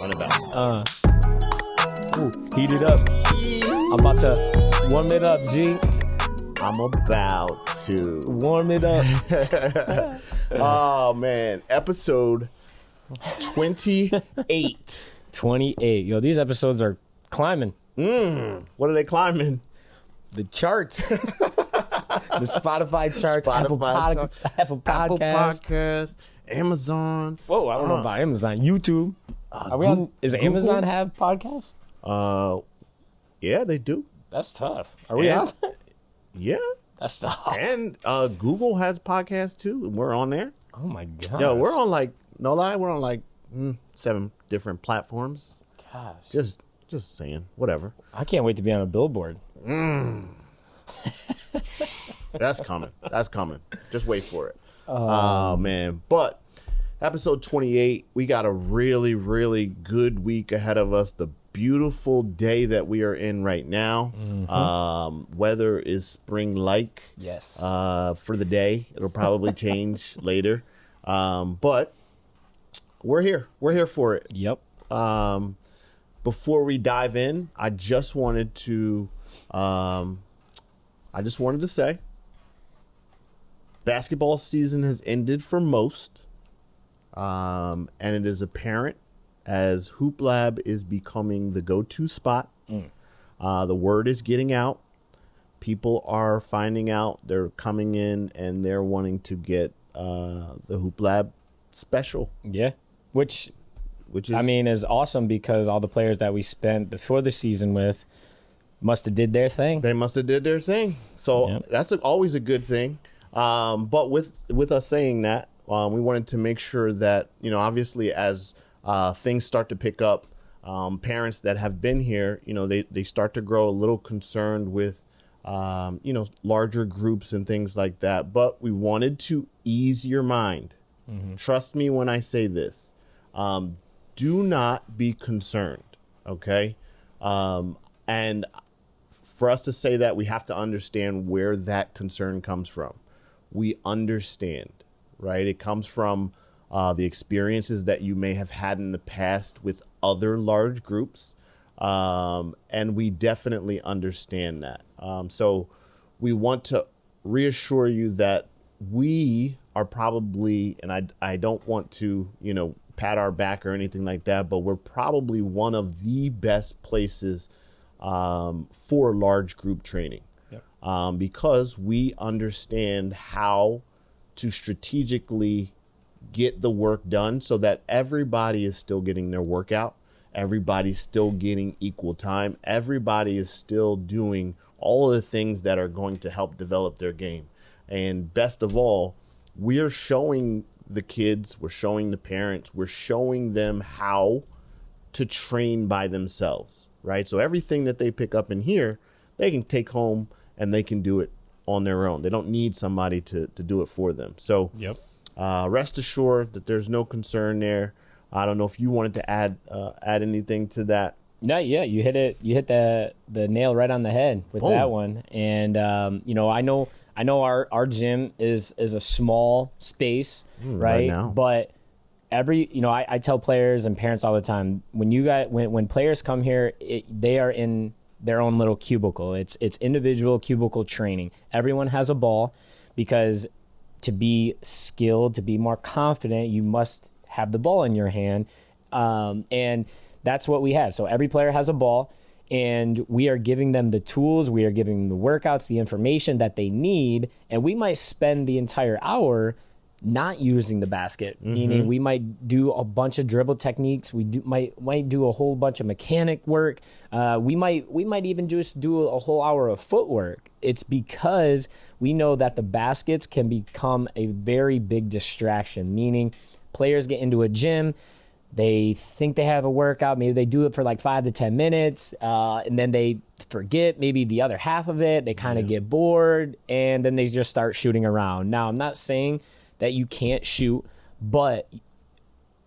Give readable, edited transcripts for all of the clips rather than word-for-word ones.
Run it back. Heat it up. I'm about to warm it up, G. I'm about to Warm it up. Oh man, episode 28. 28. Yo, these episodes are climbing What are they climbing? the charts. The Spotify charts, Apple Apple Podcasts. Podcasts, Amazon. Whoa, I don't know about Amazon. YouTube. Are we on? Is Google? Amazon have podcasts? Yeah, they do. That's tough. Are we And- on? Yeah, That's tough. and Google has podcasts too. And we're on there. Oh my god. Yo, we're on no lie, we're on 7 different platforms. Gosh. Just saying, whatever. I can't wait to be on a billboard. That's coming. That's coming. Just wait for it. Oh man. But episode 28, we got a really, really good week ahead of us. The beautiful day that we are in right now. Weather is spring-like. Yes. For the day. It'll probably change later. But we're here. We're here for it. Yep. Before we dive in, I just wanted to say basketball season has ended for most. And it is apparent as Hoop Lab is becoming the go-to spot. The word is getting out. People are finding out. They're coming in and they're wanting to get the Hoop Lab special, Yeah. Which which is, I mean is awesome because all the players that we spent before the season with must have did their thing. they must have did their thing. So Yep. that's always a good thing. But with us saying that, we wanted to make sure that, obviously as things start to pick up, parents that have been here, they start to grow a little concerned with, larger groups and things like that. But we wanted to ease your mind. Trust me when I say this. Do not be concerned, okay? And for us to say that, we have to understand where that concern comes from. We understand, right? It comes from the experiences that you may have had in the past with other large groups. And we definitely understand that. So we want to reassure you that we are probably, and I don't want to, pat our back or anything like that, but we're probably one of the best places for large group training. Because we understand how to strategically get the work done so that everybody is still getting their workout. Everybody's still getting equal time. Everybody is still doing all of the things that are going to help develop their game. And best of all, we're showing the kids, we're showing the parents, we're showing them how to train by themselves, right? So everything that they pick up in here, they can take home and they can do it on their own. They don't need somebody to do it for them. So Yep. rest assured that there's no concern there. I don't know if you wanted to add anything to that. No, yeah, you hit it. You hit the nail right on the head with Boom. that one. And I know our gym is a small space, right? now. But I tell players and parents all the time when players come here, they are in their own little cubicle. It's individual cubicle training. Everyone has a ball because to be skilled, to be more confident, you must have the ball in your hand. And that's what we have. So every player has a ball and we are giving them the tools, we are giving them the workouts, the information that they need. And we might spend the entire hour not using the basket, meaning we might do a bunch of dribble techniques. We might do a whole bunch of mechanic work. We might even just do a whole hour of footwork. It's because we know that the baskets can become a very big distraction, meaning players get into a gym, they think they have a workout, maybe they do it for like 5 to 10 minutes, and then they forget maybe the other half of it. They kind of get bored, and then they just start shooting around. Now, I'm not saying that you can't shoot, but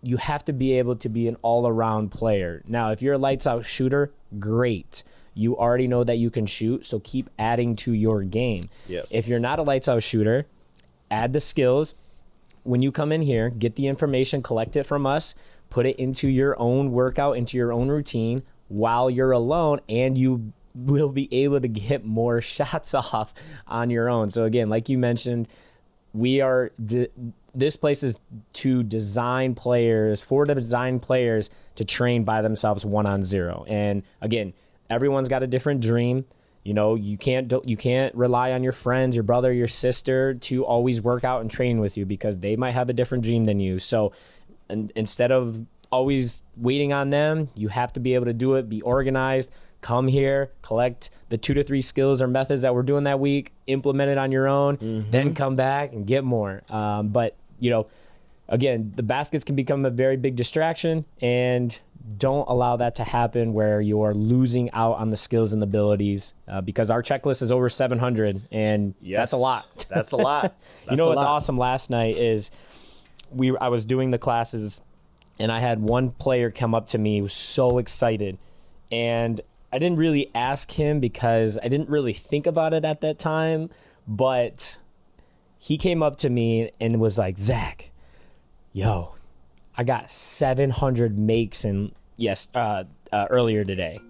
you have to be able to be an all-around player. Now, if you're a lights-out shooter, great. You already know that you can shoot, so keep adding to your game. Yes. If you're not a lights-out shooter, add the skills. When you come in here, get the information, collect it from us. put it into your own workout, into your own routine while you're alone, and you will be able to get more shots off on your own. So again, like you mentioned, this place is to design players, to train by themselves 1-on-0. And again, everyone's got a different dream. You know, you can't rely on your friends, your brother, your sister to always work out and train with you, because they might have a different dream than you. So instead of always waiting on them, you have to be able to do it, be organized, come here, collect the 2 to 3 skills or methods that we're doing that week, implement it on your own, then come back and get more. But, you know, again, the baskets can become a very big distraction, and don't allow that to happen where you're losing out on the skills and abilities, because our checklist is over 700, and that's a lot. That's a lot. You know what's awesome last night is I was doing the classes, and I had one player come up to me, who was so excited, and I didn't really ask him because I didn't really think about it at that time, but he came up to me and was like, Zach, yo, I got 700 makes earlier today.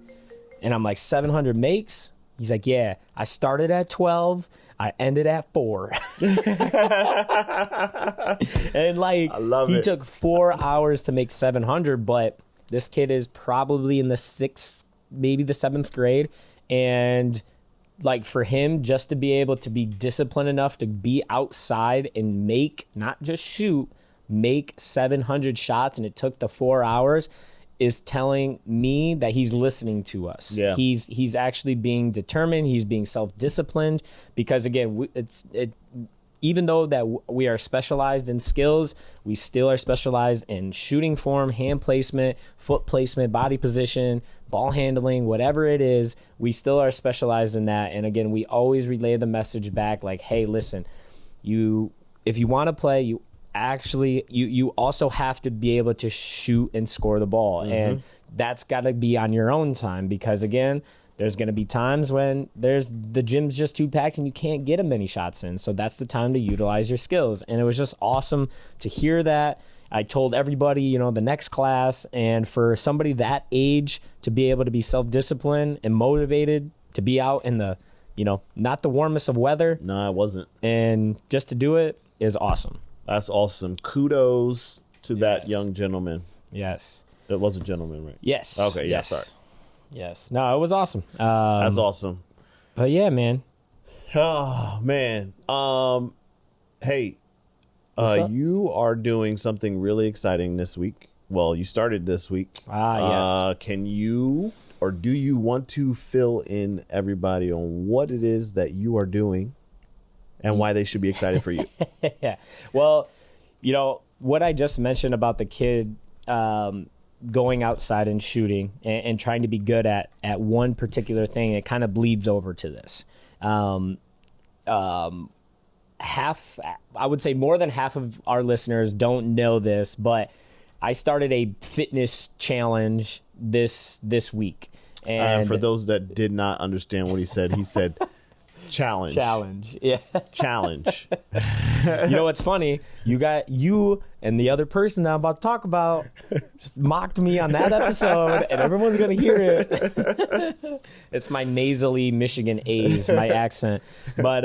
And I'm like, 700 makes? He's like, yeah, I started at 12. I ended at 4. And like, I love he it. took 4 hours to make 700, but this kid is probably in the 6th, maybe the 7th grade. And like, for him just to be able to be disciplined enough to be outside and make, not just shoot, make 700 shots, and it took the 4 hours, is telling me that he's listening to us. Yeah. He's actually being determined. He's being self-disciplined, because again, even though that we are specialized in skills, we still are specialized in shooting form, hand placement, foot placement, body position, ball handling, whatever it is. We still are specialized in that. And again, we always relay the message back like, hey, listen, if you want to play, you also have to be able to shoot and score the ball. And that's got to be on your own time, because again, there's going to be times when the gym's just too packed and you can't get many shots in. So that's the time to utilize your skills. And it was just awesome to hear that. I told everybody, the next class, and for somebody that age to be able to be self-disciplined and motivated to be out in the, not the warmest of weather. No, it wasn't. And just to do it is awesome. That's awesome. Kudos to that young gentleman. Yes. It was a gentleman, right? Yes. Okay, yeah, yes. sorry. Yes. No, it was awesome. That's awesome. But yeah, man. Oh, man. Hey, you are doing something really exciting this week. Well, you started this week. Yes. Can you, or do you want to fill in everybody on what it is that you are doing and why they should be excited for you? Yeah. Well, what I just mentioned about the kid going outside and shooting and trying to be good at one particular thing, it kind of bleeds over to this. I would say more than half of our listeners don't know this, but I started a fitness challenge this week. And for those that did not understand what he said challenge. Challenge. Yeah. Challenge. You know what's funny? You and the other person that I'm about to talk about just mocked me on that episode, and everyone's going to hear it. It's my nasally Michigan A's, my accent. But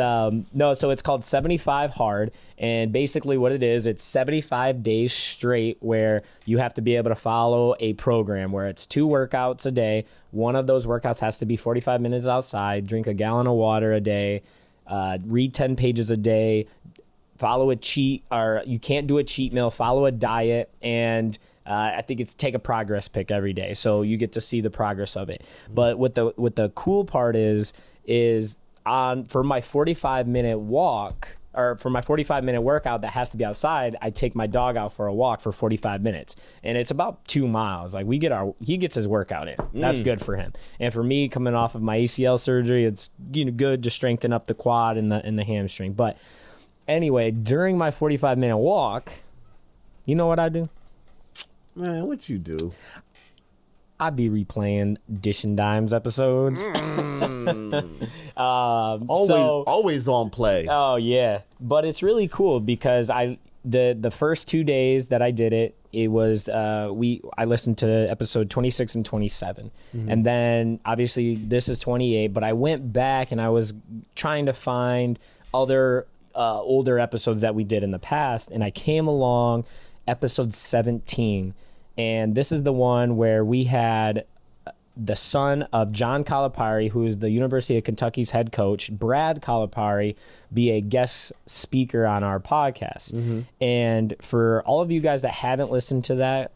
no, so it's called 75 Hard, and basically what it is, it's 75 days straight where you have to be able to follow a program where it's 2 workouts a day. One of those workouts has to be 45 minutes outside, drink a gallon of water a day, read 10 pages a day, follow a cheat, or you can't do a cheat meal, follow a diet, and I think it's take a progress pic every day, so you get to see the progress of it. But what the cool part is for my 45-minute walk, or for my 45-minute workout that has to be outside, I take my dog out for a walk for 45 minutes, and it's about 2 miles. Like he gets his workout in. That's good for him. And for me, coming off of my ACL surgery, it's good to strengthen up the quad and the hamstring. But anyway, during my 45-minute walk, you know what I do? Man, what you do? I'd be replaying Dish and Dimes episodes. Always on play. Oh yeah, but it's really cool because I the first 2 days that I did it, it was I listened to episode 26 and 27, and then obviously this is 28. But I went back and I was trying to find other older episodes that we did in the past, and I came along episode 17, and this is the one where we had the son of John Calipari, who is the University of Kentucky's head coach, Brad Calipari, be a guest speaker on our podcast. And for all of you guys that haven't listened to that,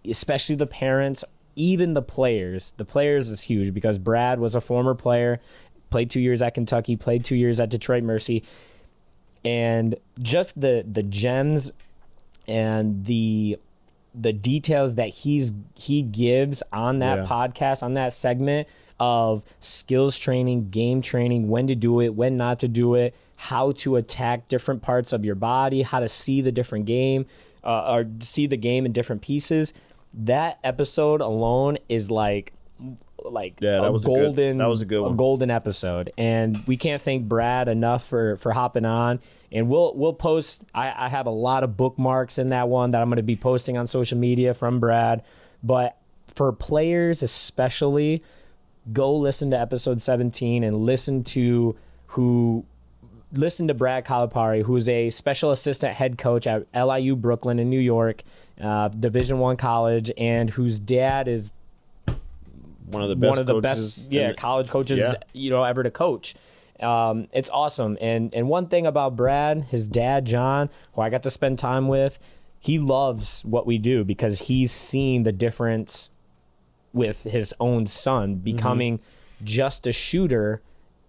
especially the parents, even the players is huge, because Brad was a former player, played 2 years at Kentucky, played 2 years at Detroit Mercy, and just the gems and the details that he gives on that podcast, on that segment of skills training, game training, when to do it, when not to do it, how to attack different parts of your body, how to see the different game, or see the game in different pieces. That episode alone is like that was a good one. A golden episode, and we can't thank Brad enough for hopping on. And we'll post. I have a lot of bookmarks in that one that I'm going to be posting on social media from Brad. But for players especially, go listen to episode 17 and listen to Brad Calipari, who's a special assistant head coach at LIU Brooklyn in New York, Division I college, and whose dad is one of the best college coaches ever to coach. It's awesome. And one thing about Brad, his dad John, who I got to spend time with, he loves what we do because he's seen the difference with his own son becoming just a shooter,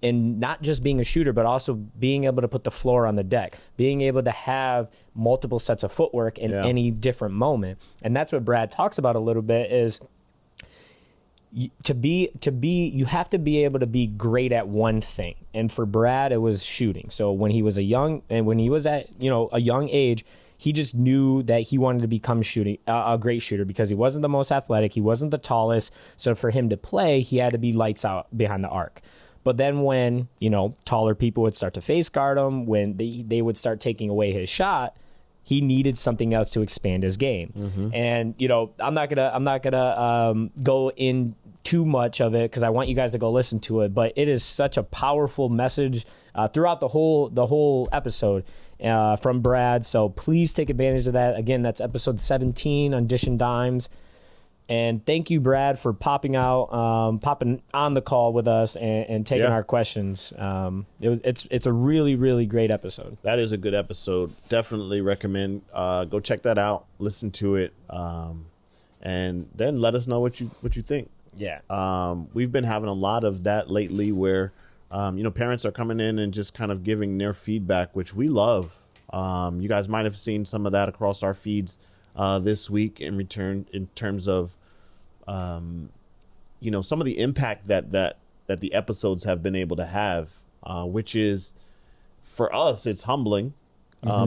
and not just being a shooter, but also being able to put the floor on the deck, being able to have multiple sets of footwork in any different moment. And that's what Brad talks about a little bit, is you have to be able to be great at one thing. And for Brad, it was shooting. So when he was at a young age, he just knew that he wanted to become a great shooter, because he wasn't the most athletic, he wasn't the tallest. So for him to play, he had to be lights out behind the arc. But then when taller people would start to face guard him, when they would start taking away his shot, he needed something else to expand his game. And I'm not gonna go in too much of it, because I want you guys to go listen to it. But it is such a powerful message throughout the whole episode from Brad. So please take advantage of that. Again, that's episode 17 on Dish and Dimes. And thank you, Brad, for popping on the call with us and taking our questions. It's a really, really great episode. That is a good episode. Definitely recommend go check that out, listen to it, and then let us know what you think. Yeah. We've been having a lot of that lately, where parents are coming in and just kind of giving their feedback, which we love. You guys might have seen some of that across our feeds this week in terms of some of the impact that the episodes have been able to have, which is, for us, it's humbling,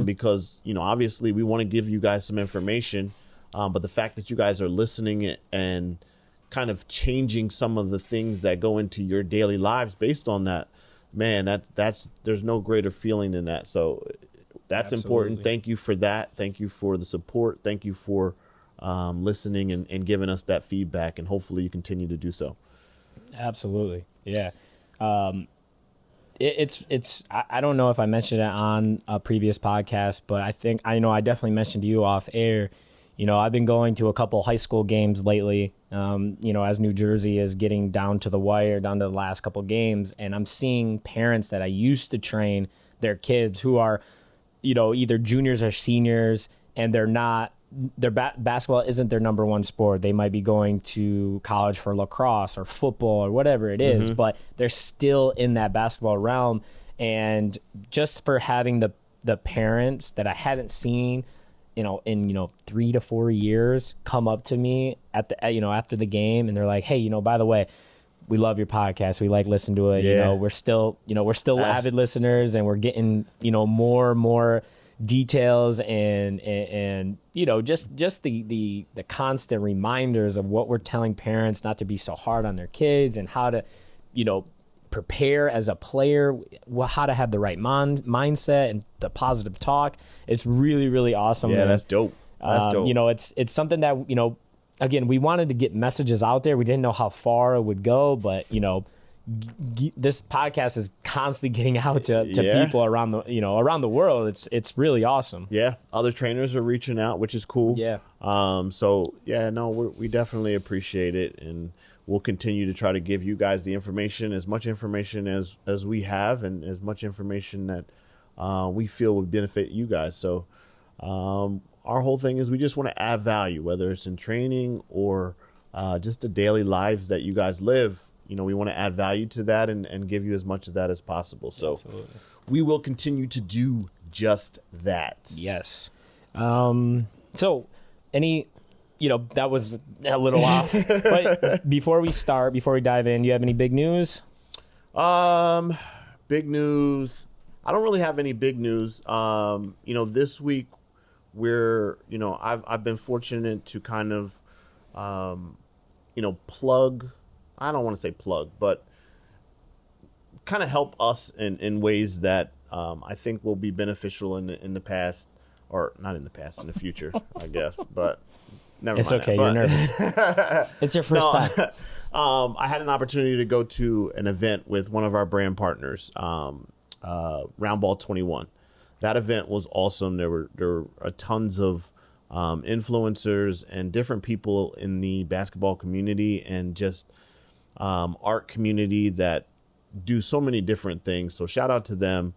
because obviously we want to give you guys some information, but the fact that you guys are listening and kind of changing some of the things that go into your daily lives based on that, man, there's no greater feeling than that. So that's important. Thank you for that. Thank you for the support. Thank you for listening and giving us that feedback, and hopefully you continue to do so. Absolutely. Yeah. I don't know if I mentioned it on a previous podcast, but I definitely mentioned to you off air. I've been going to a couple high school games lately, as New Jersey is getting down to the wire, down to the last couple games, and I'm seeing parents that I used to train their kids who are, either juniors or seniors, and their basketball isn't their number one sport. They might be going to college for lacrosse or football or whatever it is, but they're still in that basketball realm. And just for having the parents that I haven't seen, in 3 to 4 years come up to me after the game, and they're like, "Hey, by the way, we love your podcast. We like listening to it. Yeah. We're still avid listeners, and we're getting, more and more details and just the constant reminders of what we're telling parents, not to be so hard on their kids, and how to, prepare as a player, how to have the right mindset and the positive talk. It's really, really awesome. Yeah, that's dope. That's dope. You know, it's something that, you know, again, we wanted to get messages out there. We didn't know how far it would go, but, you know, this podcast is constantly getting out to people around the world. It's really awesome. Yeah, other trainers are reaching out, which is cool. Yeah. So yeah, no, we definitely appreciate it, and we'll continue to try to give you guys the information, as much information as we have, and as much information that we feel would benefit you guys. So our whole thing is we just want to add value, whether it's in training or just the daily lives that you guys live. You know, we want to add value to that and give you as much of that as possible. So absolutely, we will continue to do just that. Yes. So any, you know, that was a little off, but before we dive in, do you have any big news? Big news. I don't really have any big news. You know, this week I've been fortunate to kind of, you know, I don't want to say plug, but kind of help us in ways that I think will be beneficial in the past, or not in the past, in the future, I guess. But never mind. It's okay. You're nervous. It's your first time. I had an opportunity to go to an event with one of our brand partners, Roundball 21. That event was awesome. There were tons of influencers and different people in the basketball community and just art community that do so many different things. So shout out to them.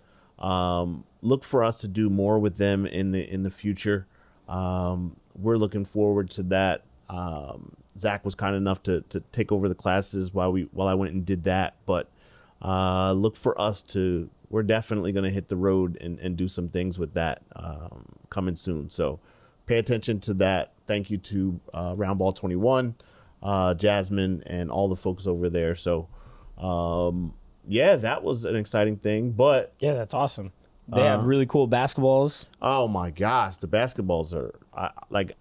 Look for us to do more with them in the future. We're looking forward to that. Zach was kind enough to take over the classes while I went and did that. But look for us we're definitely going to hit the road and do some things with that coming soon. So pay attention to that. Thank you to Roundball 21. Jasmine and all the folks over there. So, yeah, that was an exciting thing. But yeah, that's awesome. They have really cool basketballs. Oh my gosh, the basketballs are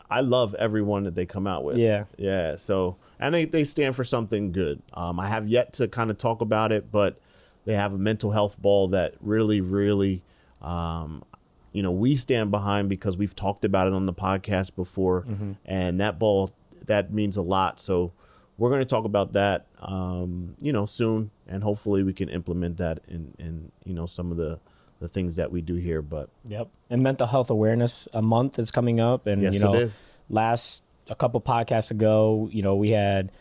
I love everyone that they come out with. Yeah. So, and they stand for something good. I have yet to kind of talk about it, but they have a mental health ball that really, really, you know, we stand behind because we've talked about it on the podcast before, and that ball. That means a lot. So we're going to talk about that, you know, soon, and hopefully we can implement that in you know, some of the things that we do here. But yep. And Mental Health Awareness Month is coming up, and yes, you know, it is. A couple podcasts ago, you know, we had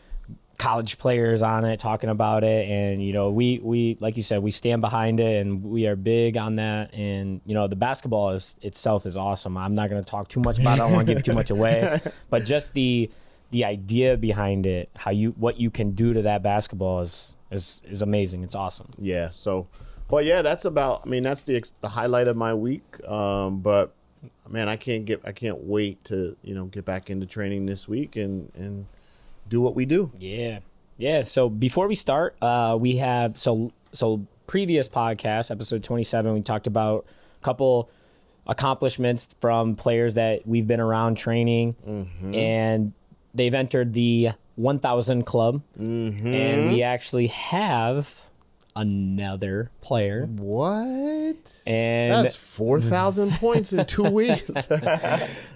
college players on it talking about it, and you know, we like you said, we stand behind it, and we are big on that. And you know, the basketball itself is awesome. I'm not going to talk too much about it. I don't want to give too much away, but just the idea behind it, what you can do to that basketball is amazing. It's awesome. Yeah. So, but yeah, that's the highlight of my week. But man, I can't wait to, you know, get back into training this week and do what we do. Yeah. So before we start, we have so previous podcast, episode 27, we talked about a couple accomplishments from players that we've been around training, and they've entered the 1,000 club, and we actually have another player. What? And that's 4,000 points in 2 weeks.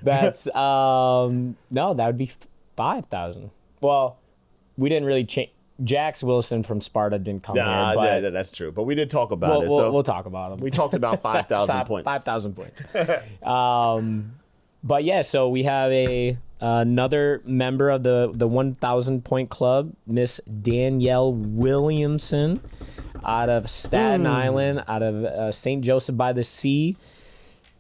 That's no, that would be 5,000. Well, we didn't really change. Jax Wilson from Sparta didn't come here. But yeah, that's true. But we did talk about it. We'll talk about him. We talked about 5,000 points. 5,000 points. But yeah, so we have another member of the 1,000 point club, Miss Danielle Williamson, out of Staten Island, out of St. Joseph by the Sea.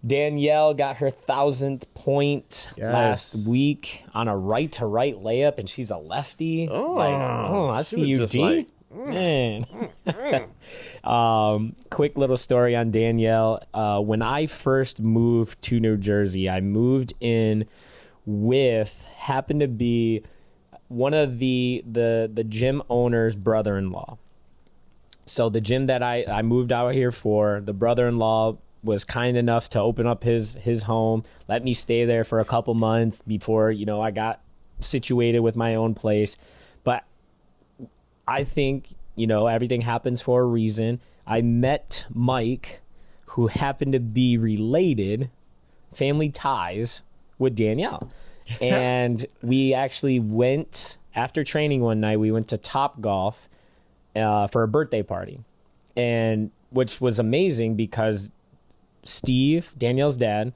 Danielle got her 1,000th point last week on a right-to-right layup, and she's a lefty. I see you, D. Man. Quick little story on Danielle. When I first moved to New Jersey, I moved in with, happened to be one of the gym owner's brother-in-law. So the gym that I moved out here for, the brother-in-law was kind enough to open up his home, let me stay there for a couple months before, you know, I got situated with my own place. But I think you know, everything happens for a reason. I met Mike, who happened to be related, family ties, with Danielle. And we actually went, after training one night, we went to Top Golf for a birthday party. And which was amazing because Steve, Danielle's dad,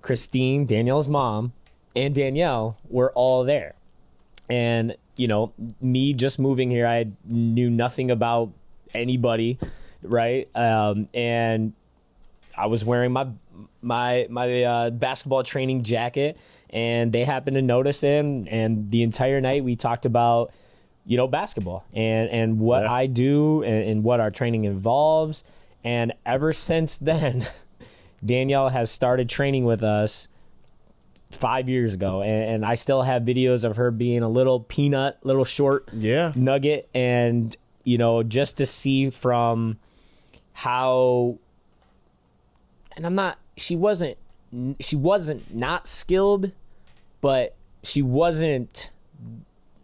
Christine, Danielle's mom, and Danielle were all there. And, you know, me just moving here, I knew nothing about anybody, right? And I was wearing my basketball training jacket, and they happened to notice him. And the entire night we talked about, you know, basketball and what I do and what our training involves. And ever since then, Danielle has started training with us 5 years ago, and I still have videos of her being a little peanut, little short nugget. And, you know, just to see from how, and she wasn't not skilled, but she wasn't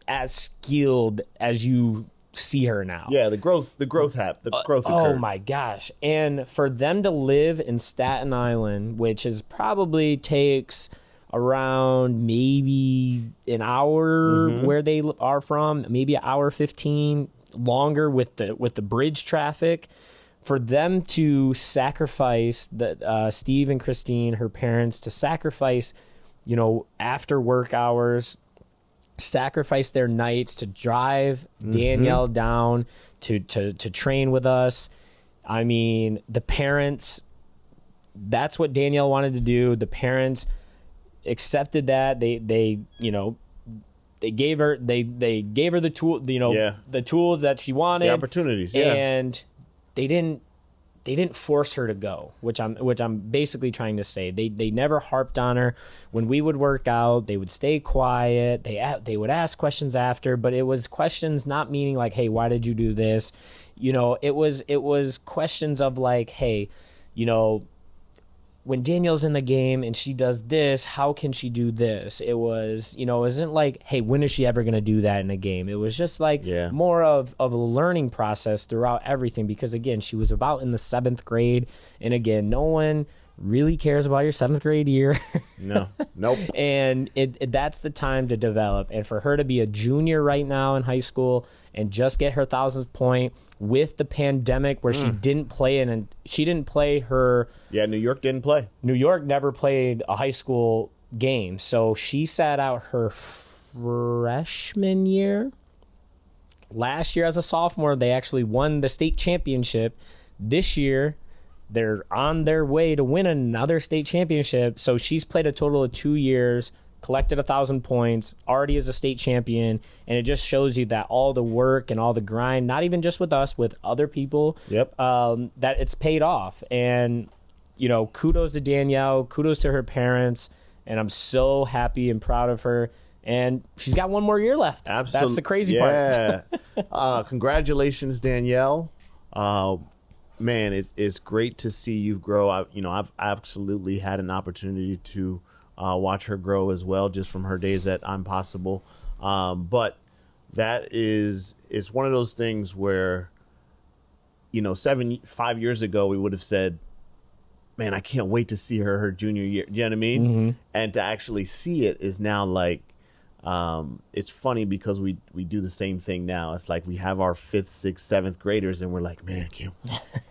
as skilled as you see her now. Yeah, the growth occurred. Oh my gosh. And for them to live in Staten Island, which is probably takes around maybe an hour where they are from, maybe an hour 15 longer with the bridge traffic, for them to sacrifice Steve and Christine, her parents, to sacrifice, you know, after work hours, sacrifice their nights to drive Danielle down to train with us. I mean, the parents, that's what Danielle wanted to do. The parents accepted that. They you know, they gave her the tool, you know, the tools that she wanted, the opportunities, and they didn't force her to go, which I'm basically trying to say. They never harped on her. When we would work out, they would stay quiet. They would ask questions after, but it was questions not meaning like, hey, why did you do this? You know, it was questions of like, hey, you know, when Danielle's in the game and she does this, how can she do this? It was, you know, it wasn't like, hey, when is she ever going to do that in a game? It was just like more of a learning process throughout everything, because, again, she was about in the 7th grade. And, again, no one really cares about your 7th grade year. No. Nope. And that's the time to develop. And for her to be a junior right now in high school and just get her 1,000th point with the pandemic where she didn't play and she didn't play her. Yeah, New York didn't play. New York never played a high school game. So she sat out her freshman year. Last year as a sophomore, they actually won the state championship. This year, they're on their way to win another state championship. So she's played a total of 2 years, collected 1,000 points, already is a state champion. And it just shows you that all the work and all the grind, not even just with us, with other people, that it's paid off. And, you know, kudos to Danielle, kudos to her parents. And I'm so happy and proud of her. And she's got one more year left. Absolutely. That's the crazy part. Congratulations, Danielle. Man, it's great to see you grow. I've absolutely had an opportunity to watch her grow as well, just from her days at I'm Possible. But that is one of those things where, you know, 5 years ago we would have said, man, I can't wait to see her junior year. You know what I mean? Mm-hmm. And to actually see it is now like, it's funny because we do the same thing now. It's like we have our 5th, 6th, 7th graders and we're like, man,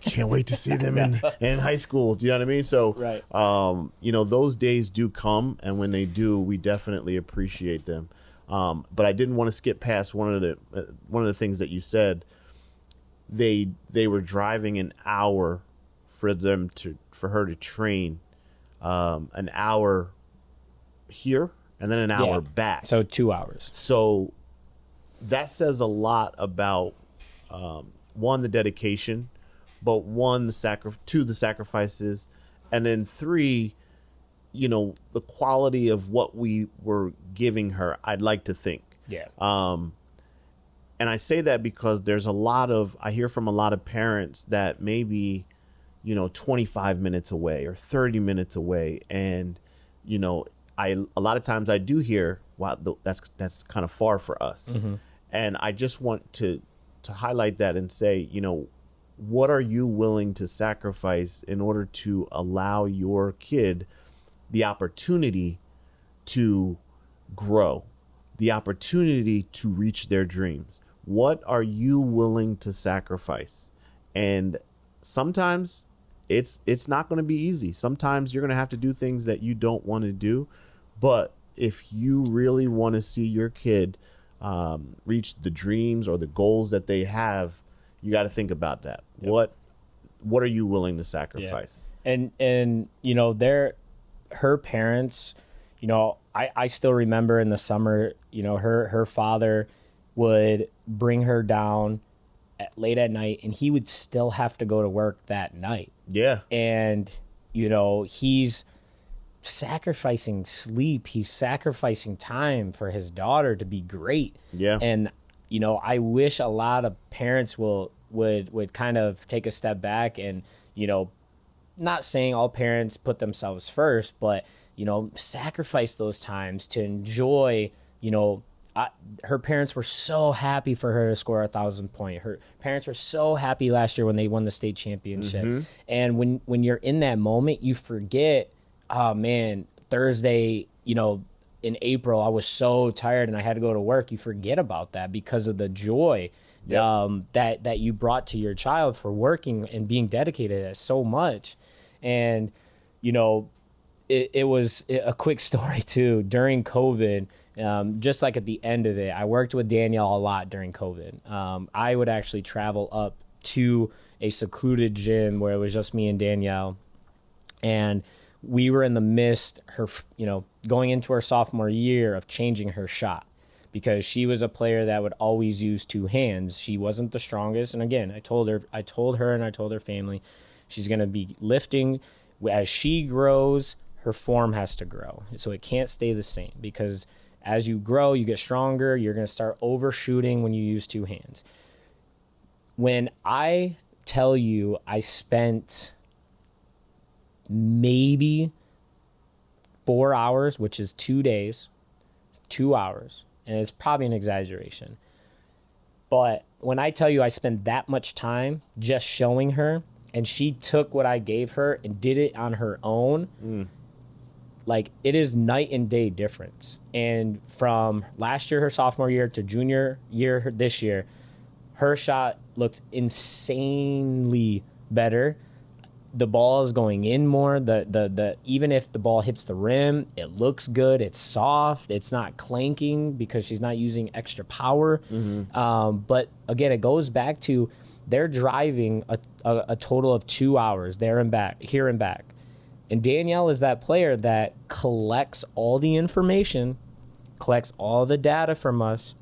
can't wait to see them in high school. Do you know what I mean? So, you know, those days do come, and when they do, we definitely appreciate them. But I didn't want to skip past one of the things that you said. They were driving an hour for her to train, an hour here and then an hour back. So 2 hours. So that says a lot about, one, the dedication, but two, the sacrifices, and then 3, you know, the quality of what we were giving her, I'd like to think. Yeah. And I say that because I hear from a lot of parents that maybe, you know, 25 minutes away or 30 minutes away. And, you know, a lot of times I do hear, wow, that's kind of far for us. Mm-hmm. And I just want to to highlight that and say, what are you willing to sacrifice in order to allow your kid the opportunity to grow, the opportunity to reach their dreams? What are you willing to sacrifice? And sometimes it's not going to be easy. Sometimes you're going to have to do things that you don't want to do. But if you really want to see your kid reach the dreams or the goals that they have, you got to think about that. Yep. What are you willing to sacrifice? Yeah. And her parents, I still remember in the summer, her father would bring her down late at night, and he would still have to go to work that night. Yeah. And, he's sacrificing sleep. He's sacrificing time for his daughter to be great. Yeah. And, I wish a lot of parents would kind of take a step back and, not saying all parents put themselves first, but, sacrifice those times to enjoy, her parents were so happy for her to score 1,000 point. Her parents were so happy last year when they won the state championship. Mm-hmm. And when you're in that moment, you forget, oh man, Thursday, in April, I was so tired and I had to go to work. You forget about that because of the joy that you brought to your child for working and being dedicated at so much. And, it was a quick story too. During COVID, just like at the end of it, I worked with Danielle a lot during COVID. I would actually travel up to a secluded gym where it was just me and Danielle. And we were in the midst, going into her sophomore year of changing her shot, because she was a player that would always use two hands. She wasn't the strongest. And again, I told her and I told her family, she's going to be lifting. As she grows, her form has to grow. So it can't stay the same, because as you grow, you get stronger. You're going to start overshooting when you use two hands. When I tell you I spent maybe 4 hours, which is 2 days, 2 hours, and it's probably an exaggeration. But when I tell you I spent that much time just showing her, and she took what I gave her and did it on her own, like, it is night and day difference. And from last year, her sophomore year, to junior year this year, her shot looks insanely better. The ball is going in more. The even if the ball hits the rim, it looks good. It's soft. It's not clanking because she's not using extra power. Mm-hmm. But again, it goes back to they're driving a total of 2 hours here and back. And Danielle is that player that collects all the information, collects all the data from us,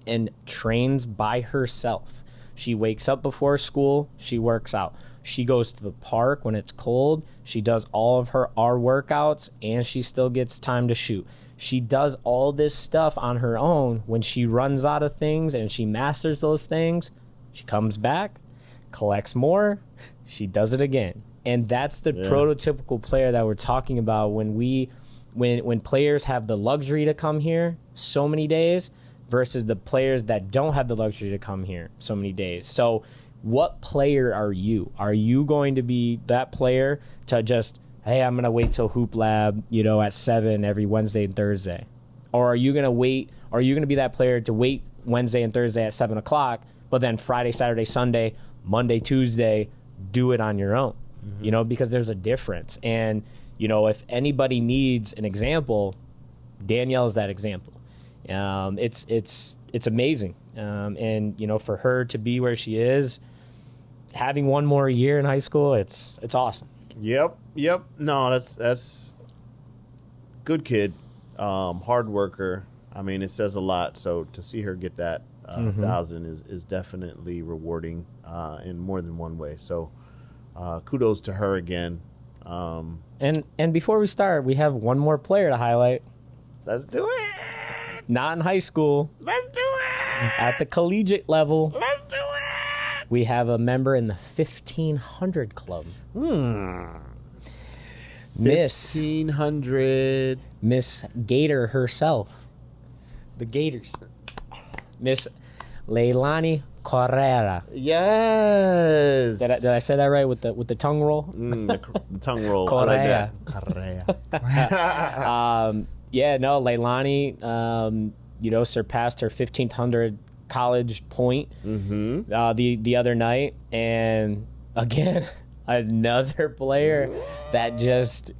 and trains by herself. She wakes up before school. She works out. She goes to the park when it's cold. She does all of our workouts, and she still gets time to shoot. She does all this stuff on her own. When she runs out of things and she masters those things, she comes back, collects more, she does it again. And that's the prototypical player that we're talking about when players have the luxury to come here so many days versus the players that don't have the luxury to come here so many days. So what player are you? Are you going to be that player to just, hey, I'm going to wait till Hoop Lab, at 7 every Wednesday and Thursday? Or are you going to wait? Are you going to be that player to wait Wednesday and Thursday at 7 o'clock, but then Friday, Saturday, Sunday, Monday, Tuesday, do it on your own? Mm-hmm. Because there's a difference. And, if anybody needs an example, Danielle is that example. It's amazing. And, for her to be where she is, having one more year in high school, it's awesome. Yep. No, that's good kid, hard worker. I mean, it says a lot. So to see her get that 1,000 is definitely rewarding in more than one way. So kudos to her again. And before we start, we have one more player to highlight. Let's do it. Not in high school. Let's do it. At the collegiate level. Let's do it. We have a member in the 1500 club. Miss 1500. Miss Gator herself. The Gators. Miss Leilani Correa. Yes. Did I say that right with the tongue roll? The tongue roll. Correa. I like that. Correa. Yeah, no, Leilani, surpassed her 1,500 college point the other night. And again, another player that just,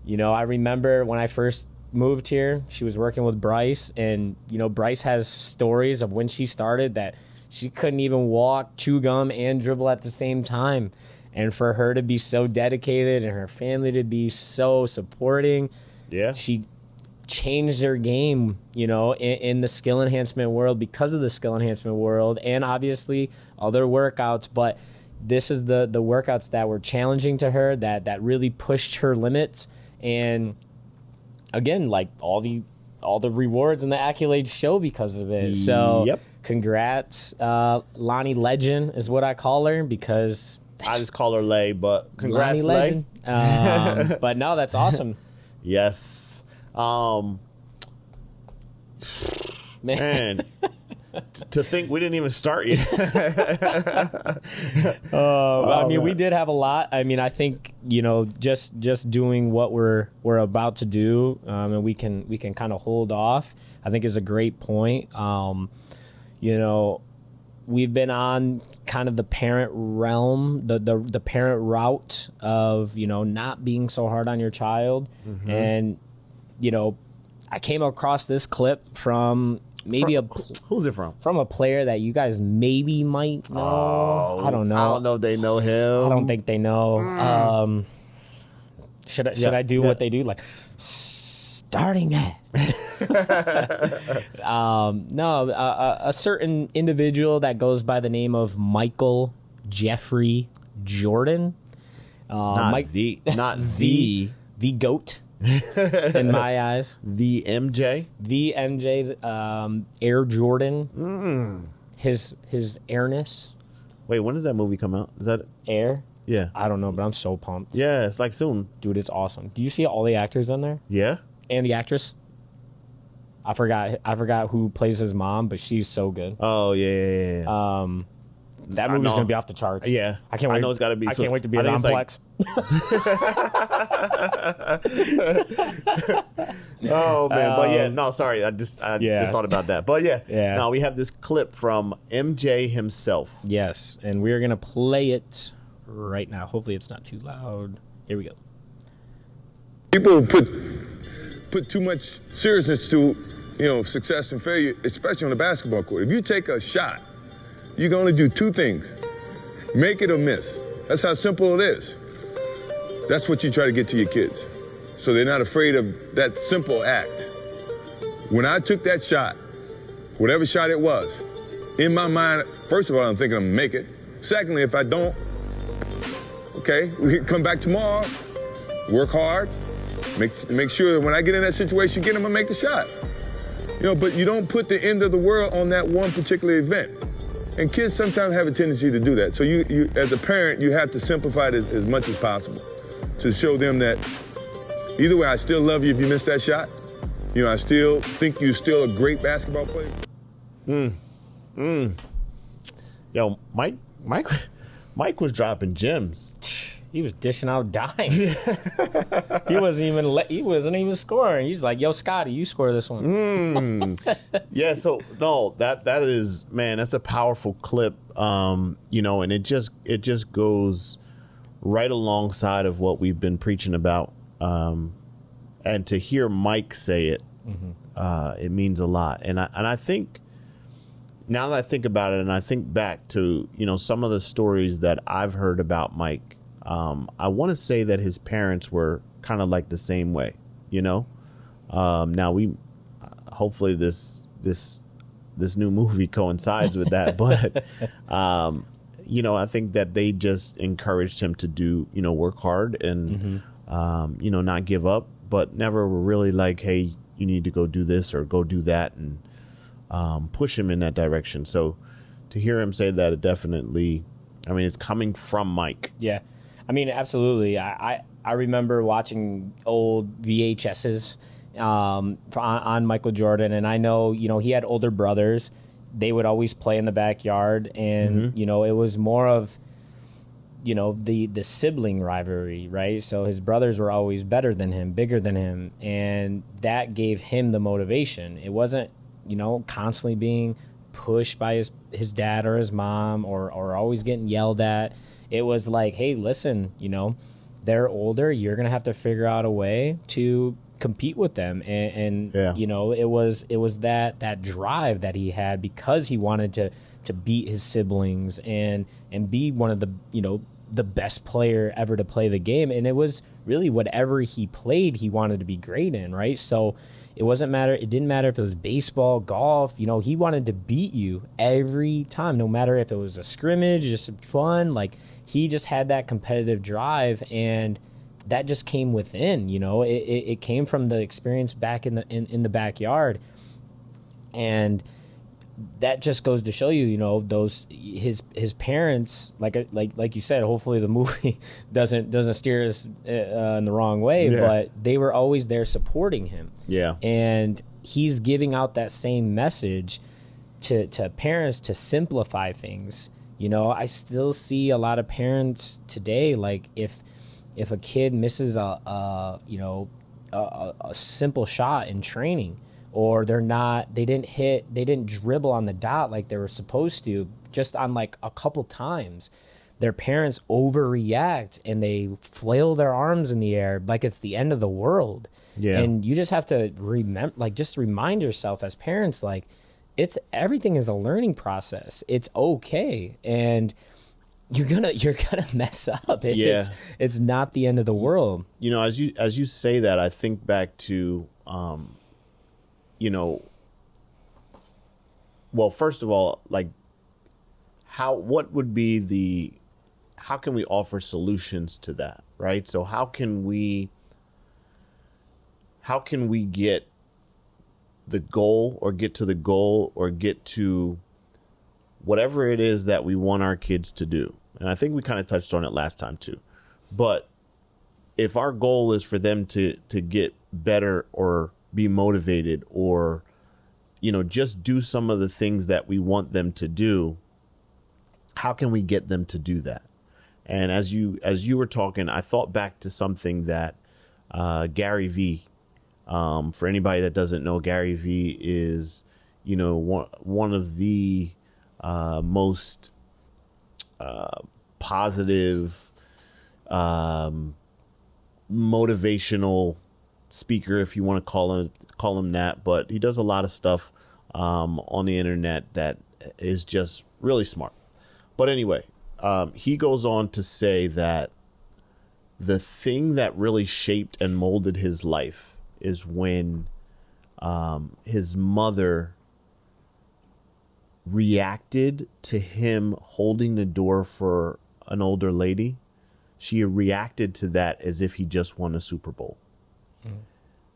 I remember when I first moved here, she was working with Bryce. And, Bryce has stories of when she started that she couldn't even walk, chew gum, and dribble at the same time. And for her to be so dedicated and her family to be so supporting, she changed their game, in the skill enhancement world because of the skill enhancement world and obviously other workouts. But this is the workouts that were challenging to her, that really pushed her limits. And again, like all the rewards and the accolades show because of it. So congrats. Lonnie Legend is what I call her because I just call her Lay, but congrats, Lay. But no, that's awesome. Yes. Man, to think we didn't even start yet. I mean, we did have a lot. I mean, I think just doing what we're about to do, and we can kind of hold off, I think is a great point. We've been on kind of the parent realm, the parent route of not being so hard on your child, and I came across this clip from who's it from? From a player that you guys maybe might know. I don't know. I don't know if they know him. I don't think they know. Should I do what they do? Like, starting at. A certain individual that goes by the name of Michael Jeffrey Jordan. Not the GOAT. In my eyes, the MJ, Air Jordan, his airness. Wait, when does that movie come out? Is that Air? Yeah, I don't know, but I'm so pumped. Yeah, it's like soon, dude. It's awesome. Do you see all the actors in there? Yeah, and the actress. I forgot who plays his mom, but she's so good. Oh yeah. That movie's gonna be off the charts. Yeah, I can't wait. I know it's got to be. I can't wait to be at Complex. Oh man, but yeah, no, sorry, I just thought about that. But yeah. Now we have this clip from MJ himself. Yes, and we're gonna play it right now. Hopefully, it's not too loud. Here we go. People put too much seriousness to success and failure, especially on the basketball court. If you take a shot, you can only do two things: make it or miss. That's how simple it is. That's what you try to get to your kids, so they're not afraid of that simple act. When I took that shot, whatever shot it was, in my mind, first of all, I'm thinking I'm gonna make it. Secondly, if I don't, okay, we can come back tomorrow, work hard, make sure that when I get in that situation again, I'm gonna make the shot. But you don't put the end of the world on that one particular event. And kids sometimes have a tendency to do that. So you as a parent, you have to simplify it as much as possible to show them that either way, I still love you if you miss that shot. I still think you're still a great basketball player. Yo, Mike was dropping gems. He was dishing out dimes. He wasn't even scoring. He's like, "Yo, Scotty, you score this one." Yeah. So no, that is, man, that's a powerful clip. And it just goes right alongside of what we've been preaching about. And to hear Mike say it, it means a lot. And I think now that I think about it, and I think back to some of the stories that I've heard about Mike. I want to say that his parents were kind of like the same way, Now hopefully this new movie coincides with that, but I think that they just encouraged him to do, work hard and not give up, but never were really like, hey, you need to go do this or go do that, and push him in that direction. So to hear him say that, it definitely, it's coming from Mike. Yeah. Absolutely. I remember watching old VHSs on Michael Jordan, and I know, he had older brothers. they would always play in the backyard, and you know, it was more of, you know, the sibling rivalry, right? So his brothers were always better than him, bigger than him, and that gave him the motivation. It wasn't, you know, constantly being pushed by his dad or his mom, or always getting yelled at. It was like, hey, listen, you know, they're older, you're gonna have to figure out a way to compete with them, and you know, it was that drive that he had, because he wanted to beat his siblings and be one of the, you know, the best player ever to play the game. And it was really whatever he played, he wanted to be great in, right? So it didn't matter if it was baseball, golf, you know, he wanted to beat you every time, no matter if it was a scrimmage, just fun. Like, he just had that competitive drive, and that just came within, you know, it came from the experience back in the backyard. And that just goes to show you, you know, his parents, like you said, hopefully the movie doesn't steer us in the wrong way, but they were always there supporting him. Yeah. And he's giving out that same message to parents to simplify things. You know, I still see a lot of parents today, like, if a kid misses a simple shot in training, or they didn't dribble on the dot like they were supposed to, just on like a couple times, their parents overreact and they flail their arms in the air like it's the end of the world. Yeah. And you just have to just remind yourself as parents, like, everything is a learning process. It's okay. And you're gonna mess up. It's not the end of the world. You know, as you say that, I think back to, you know, well, first of all, like, how can we offer solutions to that, right? So how can we get the goal, or get to the goal, or get to whatever it is that we want our kids to do? And I think we kind of touched on it last time too. But if our goal is for them to get better, or be motivated, or, you know, just do some of the things that we want them to do, how can we get them to do that? And as you were talking, I thought back to something that Gary Vee, for anybody that doesn't know, Gary Vee is, you know, one of the most positive, motivational speaker, if you want to call him that. But he does a lot of stuff on the internet that is just really smart. But anyway, he goes on to say that the thing that really shaped and molded his life is when his mother reacted to him holding the door for an older lady. She reacted to that as if he just won a Super Bowl.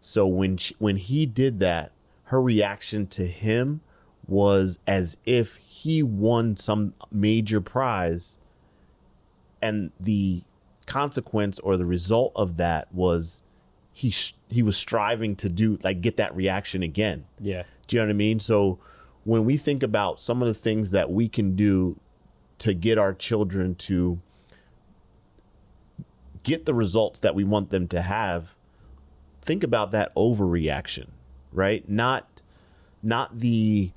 So when he did that, her reaction to him was as if he won some major prize, and the consequence or the result of that was he was striving to get that reaction again. Yeah. Do you know what I mean? So when we think about some of the things that we can do to get our children to get the results that we want them to have, think about that overreaction, right? Not the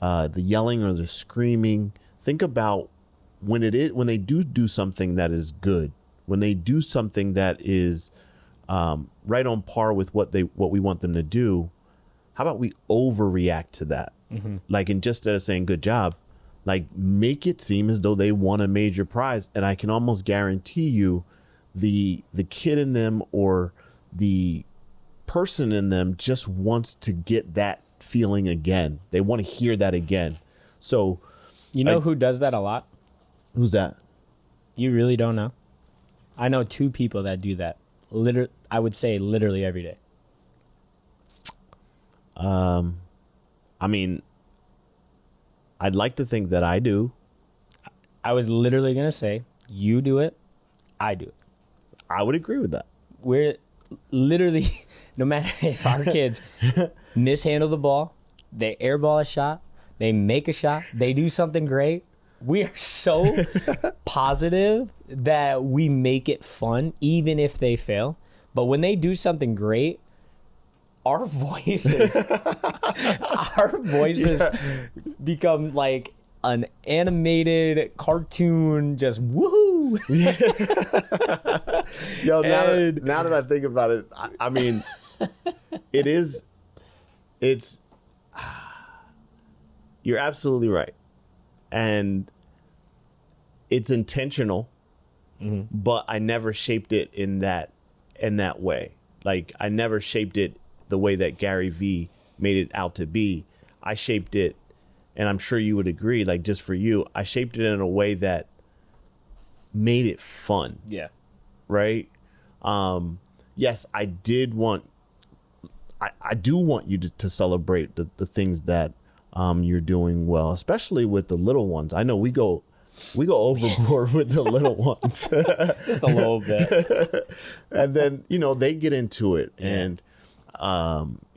yelling or the screaming. Think about when they do something that is good, when they do something that is right on par with what we want them to do. How about we overreact to that? Mm-hmm. Like, and just instead of saying good job, like, make it seem as though they won a major prize. And I can almost guarantee you the kid in them, or the person in them, just wants to get that feeling again. They want to hear that again. So, you know who does that a lot? Who's that? You really don't know? I know two people that do that. I would say literally every day. I mean, I'd like to think that I do. I was literally going to say, you do it, I do it. I would agree with that. We're literally, no matter if our kids mishandle the ball, they airball a shot, they make a shot, they do something great. We are so positive that we make it fun, even if they fail. But when they do something great, our voices, become like an animated cartoon, just woohoo. Yo, now that I think about it, I mean, it's you're absolutely right. And it's intentional, but I never shaped it in that way. Like, I never shaped it the way that Gary Vee made it out to be. I shaped it, and I'm sure you would agree, like, just for you, I shaped it in a way that made it fun. Yeah. Right? Yes, I do want you to celebrate the things that you're doing well, especially with the little ones. I know we go overboard with the little ones. Just a little bit. And then, they get into it, and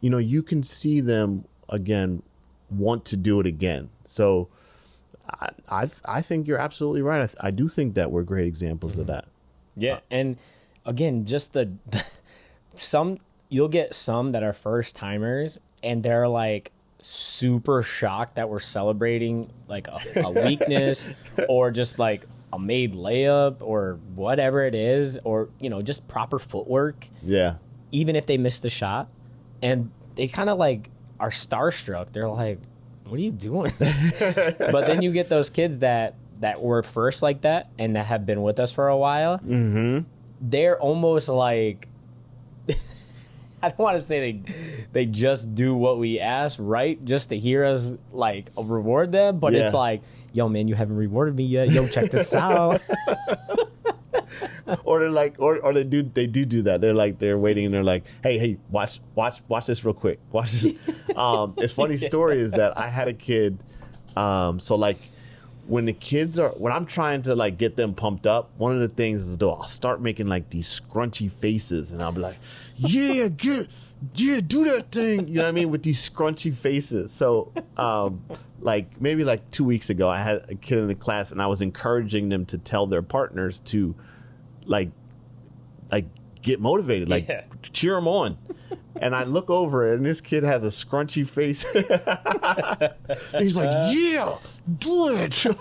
you can see them again want to do it again. So I think you're absolutely right. I do think that we're great examples of that. Yeah. And again, just you'll get some that are first timers, and they're like super shocked that we're celebrating like a weakness or just like a made layup or whatever it is, or just proper footwork. Yeah. Even if they miss the shot, and they kind of like are starstruck. They're like, what are you doing? But then you get those kids that were first like that and that have been with us for a while. Mm-hmm. They're almost like, I don't want to say they just do what we ask, right? Just to hear us like reward them. But it's like, yo, man, you haven't rewarded me yet. Yo, check this out. Or they're like, or they do that. They're like, they're waiting and they're like, hey, watch this real quick. Watch this. It's funny story is that I had a kid. So like when I'm trying to like get them pumped up, one of the things is though I'll start making like these scrunchy faces, and I'll be like, do that thing. You know what I mean? With these scrunchy faces. So like maybe like 2 weeks ago, I had a kid in the class, and I was encouraging them to tell their partners to like get motivated, like cheer them on. And I look over and this kid has a scrunchy face. He's like, yeah, do it. You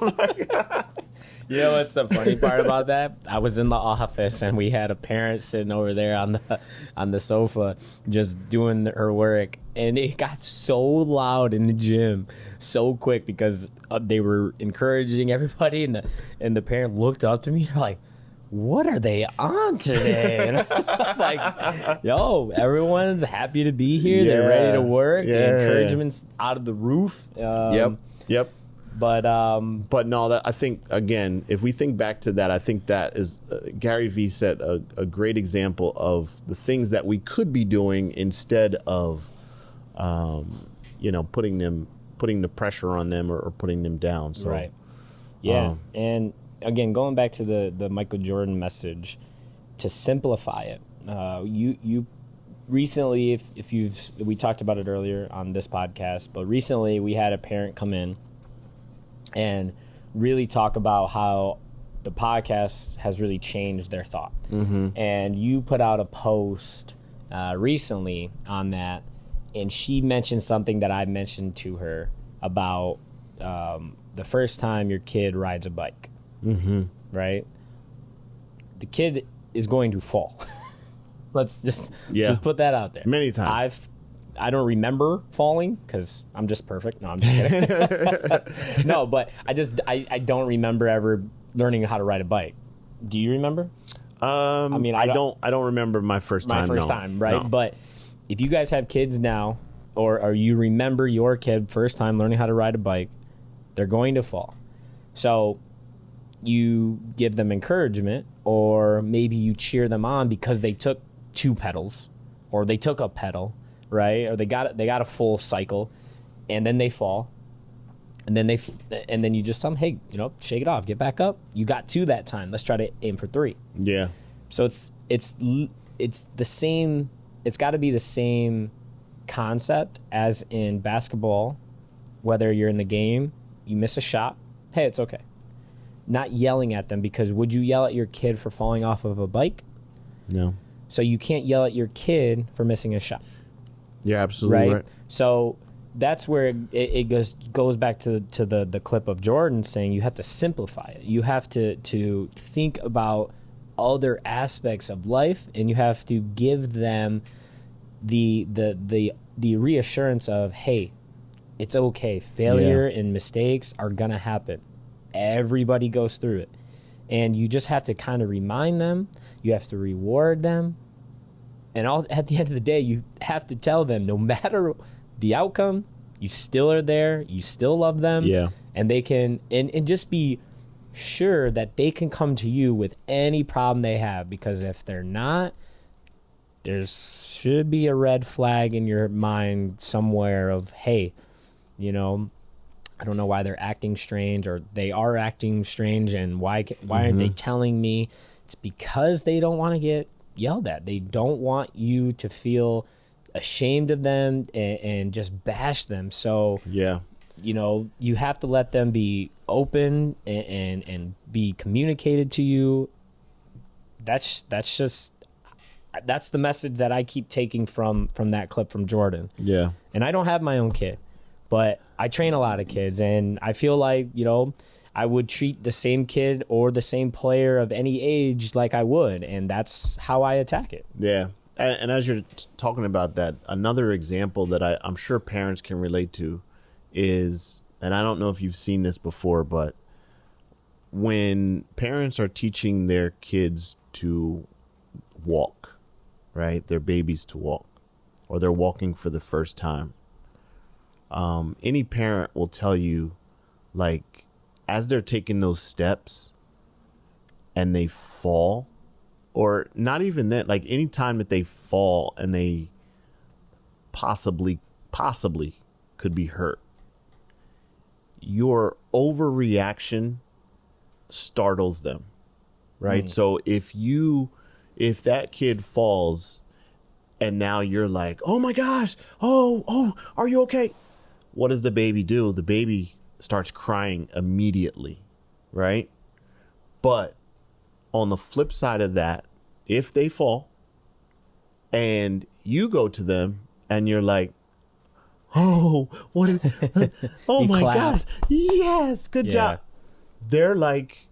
know what's the funny part about that? I was in the office and we had a parent sitting over there on the sofa just doing her work, and it got so loud in the gym so quick because they were encouraging everybody, and the parent looked up to me and like, what are they on today? And I'm like, yo, everyone's happy to be here. They're ready to work. The encouragement's out of the roof. Yep. But no, that I think again, if we think back to that, I think that is Gary Vee set a great example of the things that we could be doing instead of, putting the pressure on them or putting them down. So, right. Yeah, and again, going back to the Michael Jordan message, to simplify it, you recently, we talked about it earlier on this podcast, but recently we had a parent come in and really talk about how the podcast has really changed their thought. Mm-hmm. And you put out a post recently on that, and she mentioned something that I mentioned to her about the first time your kid rides a bike. Mm-hmm. Right? The kid is going to fall. Let's just put that out there. Many times. I don't remember falling because I'm just perfect. No, I'm just kidding. No, but I don't remember ever learning how to ride a bike. Do you remember? I don't remember my first time. My first time, right? No. But if you guys have kids now, or you remember your kid first time learning how to ride a bike, they're going to fall. So you give them encouragement, or maybe you cheer them on because they took 2 pedals, or they took a pedal, right? Or they got a full cycle, and then they fall, and then you just tell them, hey, shake it off, get back up. You got 2 that time. Let's try to aim for 3. Yeah. So it's the same. It's got to be the same concept as in basketball whether you're in the game, you miss a shot, hey, it's okay. Not yelling at them, because would you yell at your kid for falling off of a bike? No. So you can't yell at your kid for missing a shot. You're absolutely right. So that's where it goes back to the clip of Jordan saying you have to simplify it. You have to think about other aspects of life, and you have to give them the reassurance of, hey, it's okay. Failure and mistakes are gonna happen. Everybody goes through it. And you just have to kind of remind them. You have to reward them. And at the end of the day, you have to tell them, no matter the outcome, you still are there. You still love them. Yeah. And they can, and just be sure that they can come to you with any problem they have. Because if they're not, there should be a red flag in your mind somewhere of, hey, you know, I don't know why they're acting strange, or they are acting strange, and why aren't they telling me? It's because they don't want to get yelled at. They don't want you to feel ashamed of them and just bash them. So, Yeah. you know, you have to let them be open and be communicated to you. That's the message that I keep taking from that clip from Jordan. Yeah. And I don't have my own kid, but I train a lot of kids, and I feel like, you know, I would treat the same kid or the same player of any age like I would, and that's how I attack it. Yeah. And as you're talking about that, another example that I'm sure parents can relate to is, and I don't know if you've seen this before, but when parents are teaching their kids to walk, right? Their babies to walk, or they're walking for the first time. Any parent will tell you, like, as they're taking those steps and they fall, or not even that, like any time that they fall and they possibly could be hurt, your overreaction startles them, right? So if that kid falls and now you're like, oh my gosh, oh, are you okay? What does the baby do? The baby starts crying immediately, right? But on the flip side of that, if they fall and you go to them and you're like, oh, what? Oh my clap. gosh, yes, good job. They're like,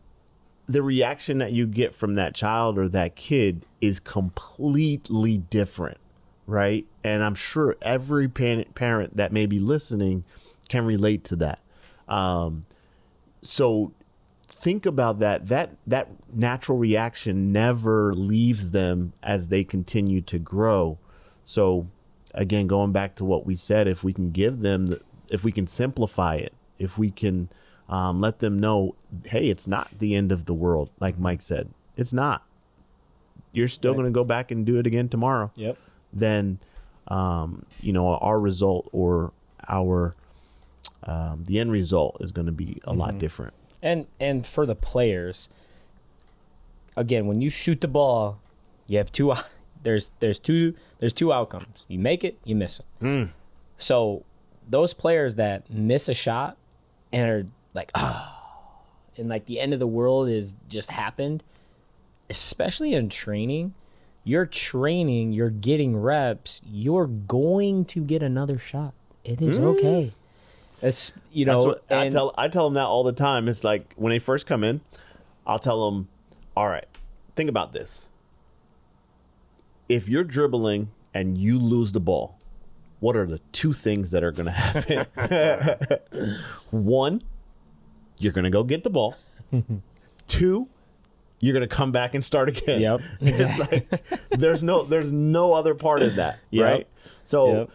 the reaction that you get from that child or that kid is completely different, right? And I'm sure every parent that may be listening can relate to that. So think about that natural reaction never leaves them as they continue to grow. So again, going back to what we said, if we can give them, if we can simplify it, if we can let them know, hey, it's not the end of the world. Like Mike said, it's not. You're still going to go back and do it again tomorrow. Yep. Then, our result or the end result is going to be a lot different. And for the players, again, when you shoot the ball, you have there's two outcomes. You make it, you miss it. So those players that miss a shot and are like, and like the end of the world is just happened, especially in training, you're getting reps, you're going to get another shot. It is okay. It's, That's what I tell them that all the time. It's like when they first come in, I'll tell them, all right, think about this. If you're dribbling and you lose the ball, what are the two things that are going to happen? One, you're going to go get the ball. Two, you're going to come back and start again. Yep. It's like there's no other part of that, right? So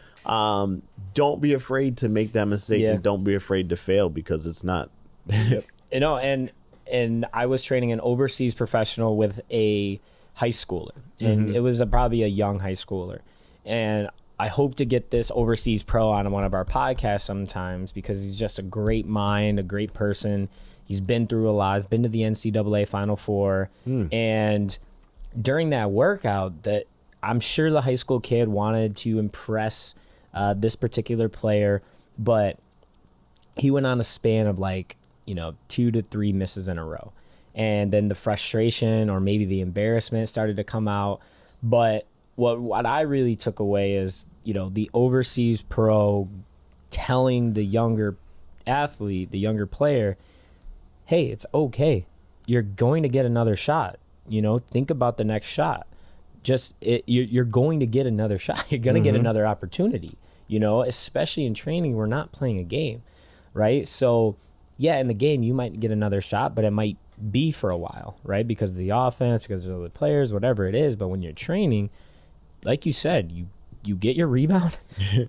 don't be afraid to make that mistake, and don't be afraid to fail, because it's not. And I was training an overseas professional with a high schooler, and it was probably a young high schooler, and I hope to get this overseas pro on one of our podcasts sometimes, because he's just a great mind, a great person. He's been through a lot. He's been to the NCAA Final Four. And during that workout, that I'm sure the high school kid wanted to impress this particular player, but he went on a span of like, 2 to 3 misses in a row. And then the frustration or maybe the embarrassment started to come out. But what I really took away is, the overseas pro telling the younger athlete, the younger player, hey, it's okay. You're going to get another shot. Think about the next shot. You're going to get another shot. You're going to get another opportunity, especially in training. We're not playing a game, right? So, yeah, in the game, you might get another shot, but it might be for a while, right? Because of the offense, because of the players, whatever it is. But when you're training, like you said, you get your rebound,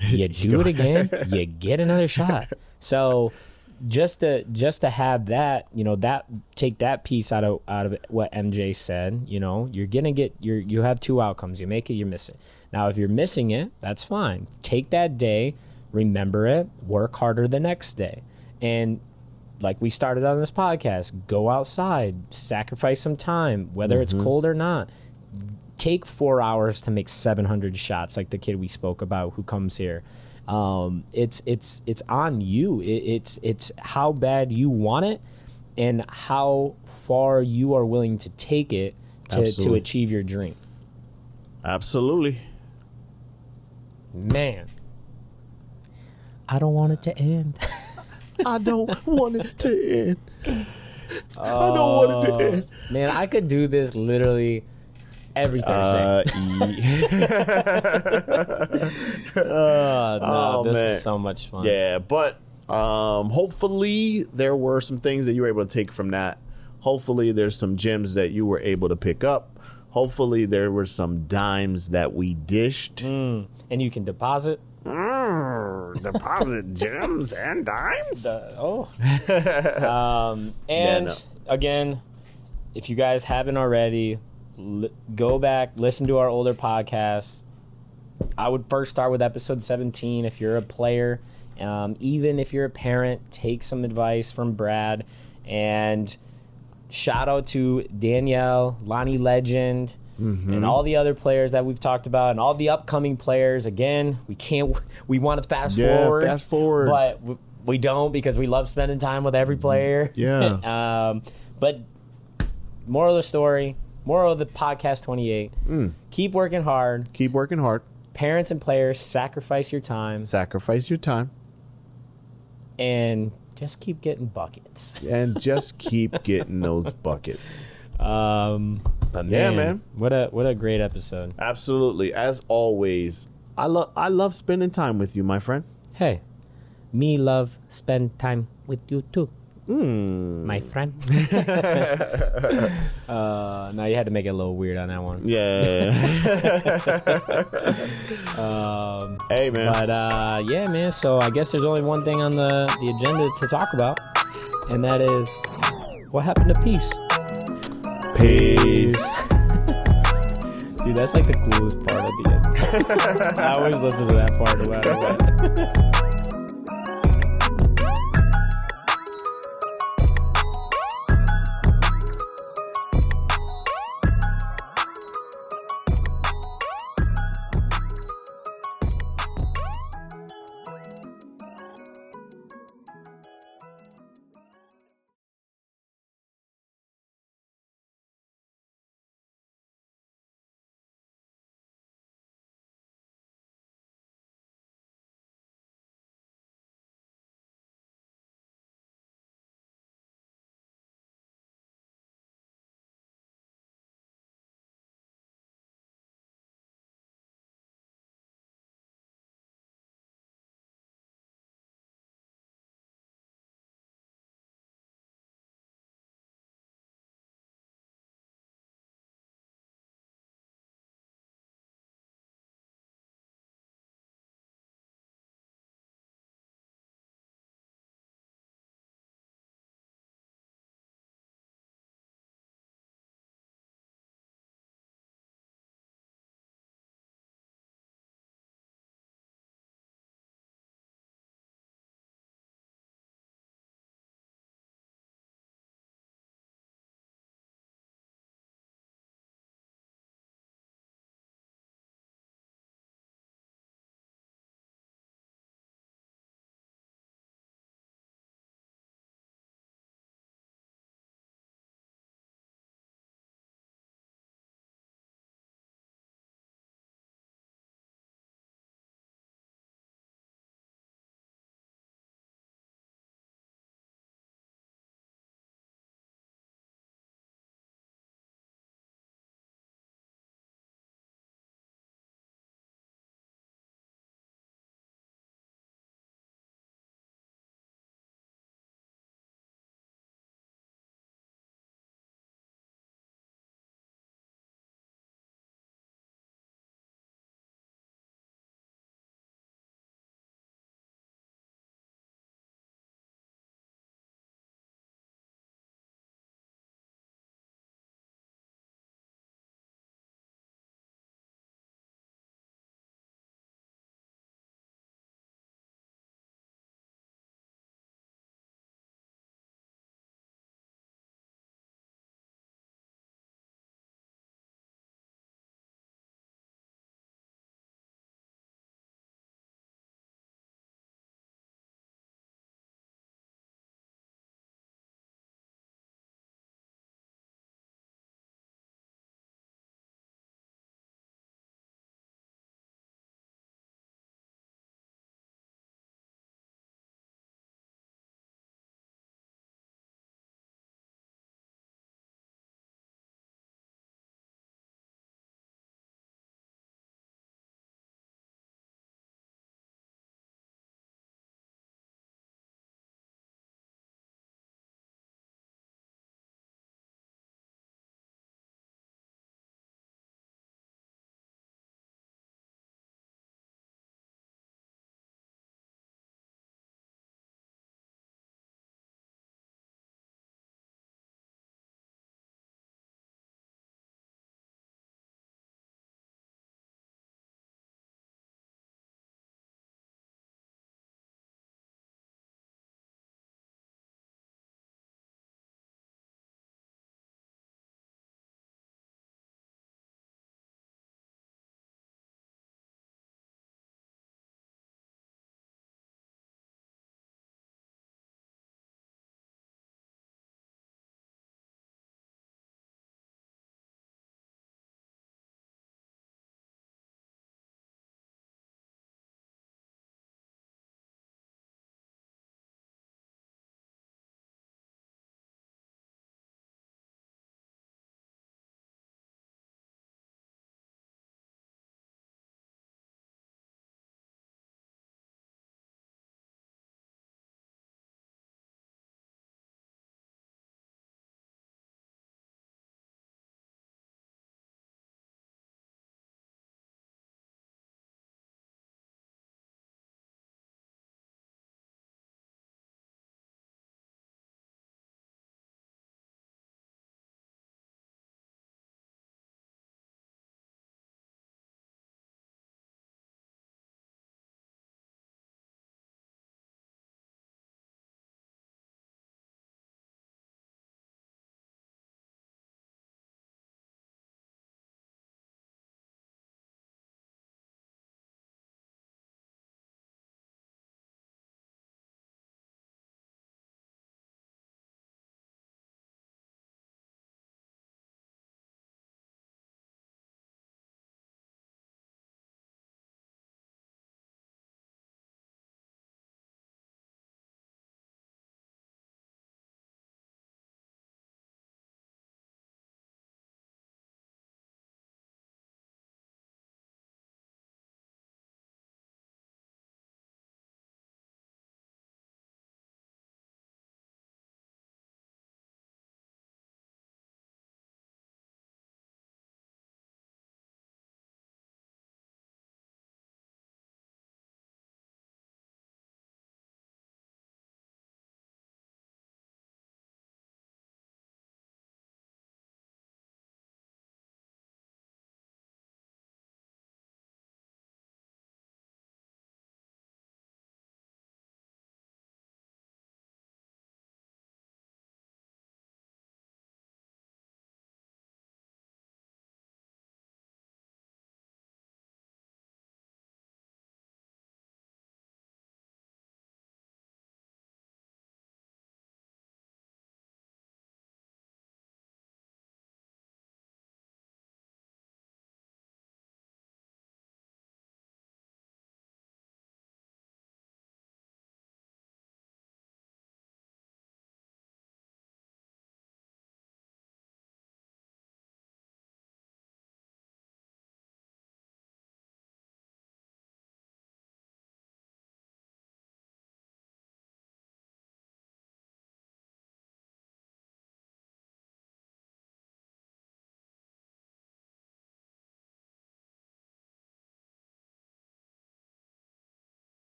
you do it again, you get another shot. So just to have that, take that piece out of what MJ said, you're gonna get you have 2 outcomes. You make it, you miss it. Now, if you're missing it, that's fine. Take that day, remember it, work harder the next day, and like we started on this podcast, go outside, sacrifice some time, whether it's cold or not. Take 4 hours to make 700 shots, like the kid we spoke about who comes here. It's on you. It's how bad you want it and how far you are willing to take it to achieve your dream. Absolutely. Man, I don't want it to end. I don't want it to end. I don't want it to end. Man, I could do this literally every Thursday. This is so much fun. Yeah, but hopefully there were some things that you were able to take from that. Hopefully there's some gems that you were able to pick up. Hopefully there were some dimes that we dished. And you can deposit. Deposit gems and dimes. Again, if you guys haven't already, go back, listen to our older podcasts. I would first start with episode 17. If you're a player, even if you're a parent, take some advice from Brad. And shout out to Danielle, Lonnie Legend, and all the other players that we've talked about, and all the upcoming players. Again, we want to fast forward, but we don't, because we love spending time with every player. But moral of the story, moral of the podcast 28, keep working hard. Keep working hard. Parents and players, sacrifice your time. Sacrifice your time. And just keep getting buckets. And just keep getting those buckets. But man, what a great episode. Absolutely. As always, I love spending time with you, my friend. Hey, me love spend time with you too. My friend. Now you had to make it a little weird on that one. Yeah. Hey, man. But yeah, man. So I guess there's only one thing on the agenda to talk about, and that is what happened to peace. Peace. Dude, that's like the coolest part of the end. I always listen to that part about it.